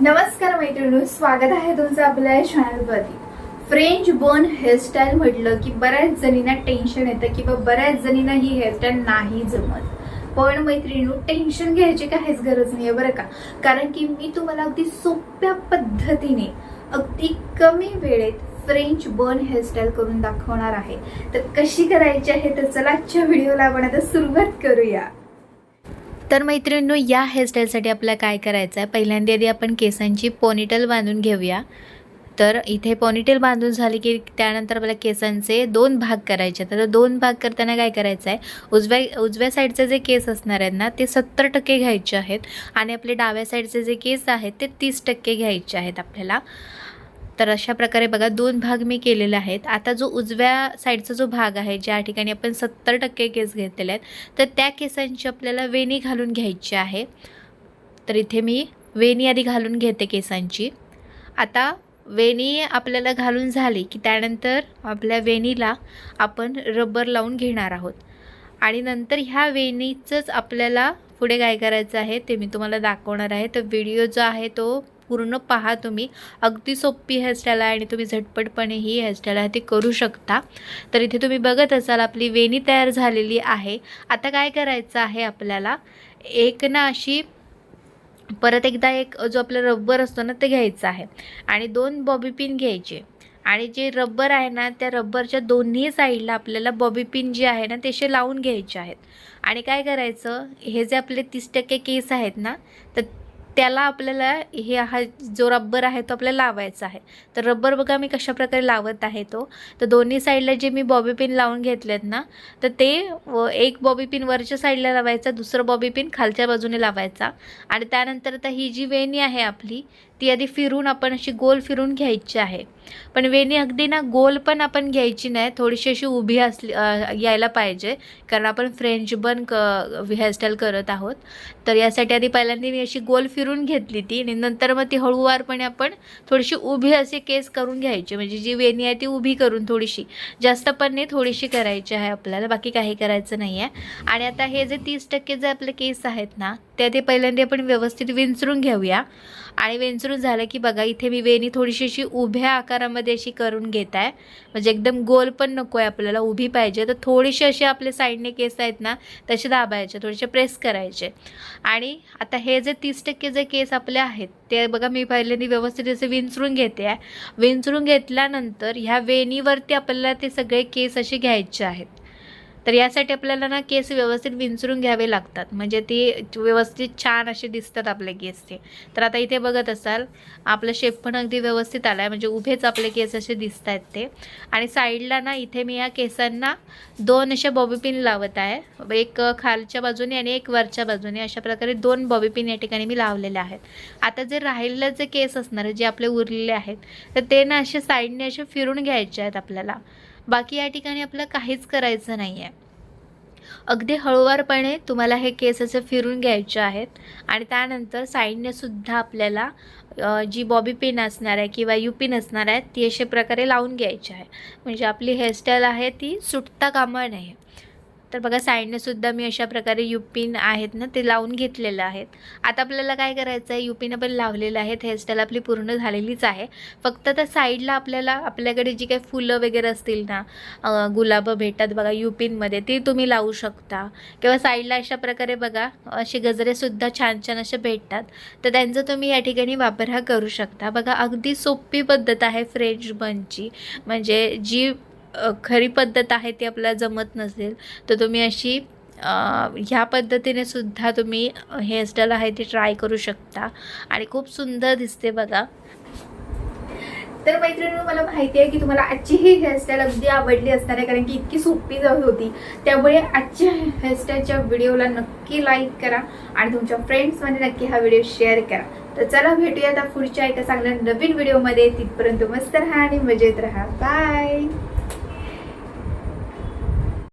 नमस्कार मैत्रिणी, स्वागत आहे तुमचं आपल्या चॅनलवरती। फ्रेंच बन हेअरस्टाईल म्हटलं की बऱ्याच जणींना टेन्शन येतं किंवा बऱ्याच जणींना ही हेअरस्टाईल नाही जमत। पण मैत्रिणींनो, टेन्शन घ्यायची काहीच गरज नाहीये बरं का। कारण की मी तुम्हाला अगदी सोप्या पद्धतीने अगदी कमी वेळेत फ्रेंच बन हेअरस्टाईल करून दाखवणार आहे। तर कशी करायची आहे तर चला आजच्या व्हिडिओला आपण आता सुरुवात करूया। तर मैत्रिणींनो, या हेअरस्टाईलसाठी आपल्याला काय करायचं आहे, पहिल्यांदा आधी आपण केसांची पोनीटेल बांधून घेऊया। तर इथे पोनीटेल बांधून झाली की त्यानंतर आपल्याला केसांचे दोन भाग करायचे। तर दोन भाग करताना काय करायचं आहे, उजव्या साईडचे जे केस असणार आहेत ना ते 70% घ्यायचे आहेत आणि आपले डाव्या साईडचे जे केस आहेत ते 30% घ्यायचे आहेत आपल्याला। तर अशा प्रकारे बघा दोन भाग मी केलेले आहेत। आता जो उजव्या साईडचा जो भाग आहे, ज्या ठिकाणी आपण 70% केस घेतलेले आहेत, तर त्या केसांची आपल्याला वेणी घालून घ्यायची आहे। तर इथे मी वेणी आधी घालून घेते केसांची। आता वेणी आपल्याला घालून झाली की त्यानंतर आपल्या वेणीला आपण रबर लावून घेणार आहोत आणि नंतर ह्या वेणीचंच आपल्याला पुढे काय करायचं आहे ते मी तुम्हाला दाखवणार आहे। तर व्हिडिओ जो आहे तो पूर्ण पहा तुम्ही। अगदी सोपी हेअरस्टाईल आहे आणि तुम्ही झटपटपणे ही हेअरस्टाईल आहे ती करू शकता। तर इथे तुम्ही बघत असाल आपली वेणी तयार झालेली आहे। आता काय करायचं आहे आपल्याला, एक ना अशी परत एकदा एक जो आपला रबर असतो ना ते घ्यायचा आहे आणि दोन बॉबी पिन घ्यायचे आणि जे रबर आहे ना त्या रबरच्या दोन्ही साईडला आपल्याला बॉबी पिन जे आहे ना ते असे लावून घ्यायचे आहेत। आणि काय करायचं, हे जे आपले 30% केस आहेत ना तर त्याला आपल्याला हे हा जो रबर आहे तो आपल्याला लावायचा आहे। तर रबर बघा मी कशा प्रकारे लावत आहे तो। तर दोन्ही साईडला जे मी बॉबी पिन लावून घेतलेत ना तर ते एक बॉबी पिन वरच्या साईडला लावायचा, दुसरं बॉबी पिन खालच्या बाजूने लावायचा आणि त्यानंतर आता ही जी वेणी आहे आपली ती आधी फिरून आपण अशी गोल फिरून घ्यायची आहे। पण वेणी अगदी ना गोल पण आपण घ्यायची नाही, थोडीशी अशी उभी यायला पाहिजे, कारण आपण फ्रेंच बन हेअरस्टाईल करत आहोत। तर यासाठी आधी पहिल्यांदा मी अशी गोल फिरून घेतली ती आणि नंतर मग ती हळूवारपणे आपण थोडीशी उभी असे केस करून घ्यायचे, म्हणजे जी वेणी आहे ती उभी करून थोडीशी, जास्त पण नाही थोडीशी करायची आहे आपल्याला, बाकी काही करायचं नाही आहे। आणि आता हे जे 30% जे आपले केस आहेत ना ते पहिल्यांदा आपण व्यवस्थित विंचरून घेऊया। आणि विंचरून झालं की बघा इथे मी वेणी थोडीशी अशी उभ्या आकारामध्ये अशी करून घेत आहे, म्हणजे एकदम गोल पण नको आहे आपल्याला, उभी पाहिजे। तर थोडीशी असे आपले साईडने केस आहेत ना तसे दाबायचे, थोडेसे प्रेस करायचे। आणि आता हे जे 30% जे केस आपले आहेत ते बघा मी पहिल्यांदा व्यवस्थित असे विंचरून घेते आहे। विंचरून घेतल्यानंतर ह्या वेणीवरती आपल्याला ते सगळे केस असे घ्यायचे आहेत। तर यासाठी आपल्याला ना केस व्यवस्थित विंचरून घ्यावे लागतात, म्हणजे ते व्यवस्थित छान असे दिसतात आपले केस ते। तर आता इथे बघत असाल आपलं शेप पण अगदी व्यवस्थित आला आहे, म्हणजे उभेच आपले केस असे दिसत आहेत ते। आणि साईडला ना इथे मी या केसांना दोन अशा बॉबी पिन लावत आहे, एक खालच्या बाजूने आणि एक वरच्या बाजूने, अशा प्रकारे दोन बॉबी पिन या ठिकाणी मी लावलेले आहेत। आता जे राहिलेले जे केस असणार जे आपले उरलेले आहेत तर ते ना असे साईडने असे फिरून घ्यायचे आहेत आपल्याला, बाकी या ठिकाणी आपल्याला काहीच करायचं नाही आहे। अगदी हळूवारपणे तुम्हाला हे केस असे फिरून घ्यायचे आहेत आणि त्यानंतर साईडने सुद्धा आपल्याला जी बॉबी पिन असणार आहे किंवा यू पिन असणार आहे ती अशा प्रकारे लावून घ्यायची आहे, म्हणजे आपली हेअरस्टाईल आहे ती सुटता कामा नये। तर बघा साईडने सुद्धा मी अशा प्रकारे यू पिन आहेत ना ते लावून घेतलेले आहेत। आता आपल्याला काय करायचं आहे, यू पिन आपण लावलेलं आहेत, हेअरस्टाईल आपली पूर्ण झालेलीच आहे। फक्त त्या साईडला आपल्याला आपल्याकडे जी काही फुलं वगैरे असतील ना, गुलाब भेटतात बघा यू पिनमध्ये, ते तुम्ही लावू शकता। किंवा साईडला अशा प्रकारे बघा असे गजरेसुद्धा छान छान असे भेटतात, तर त्यांचा तुम्ही या ठिकाणी वापर हा करू शकता। बघा अगदी सोपी पद्धत आहे फ्रेंच बनची, म्हणजे जी खरी पद्धत आहे ती आपल्याला जमत नसेल तर तुम्ही अशी ह्या पद्धतीने सुद्धा तुम्ही हेअरस्टाईल आहे ती ट्राय करू शकता आणि खूप सुंदर दिसते बघा। तर मैत्रिणींनो, मला माहिती आहे की तुम्हाला आजची ही हेअरस्टाईल अगदी आवडली असणार आहे, कारण की इतकी सोपी जाऊ होती। त्यामुळे आजच्या हेअरस्टाईलच्या व्हिडिओला नक्की लाईक करा आणि तुमच्या फ्रेंड्समध्ये नक्की हा व्हिडिओ शेअर करा। तर चला भेटूया आता पुढच्या एका चांगल्या नवीन व्हिडिओमध्ये। तिथपर्यंत मस्त राहा आणि मजेत राहा। बाय।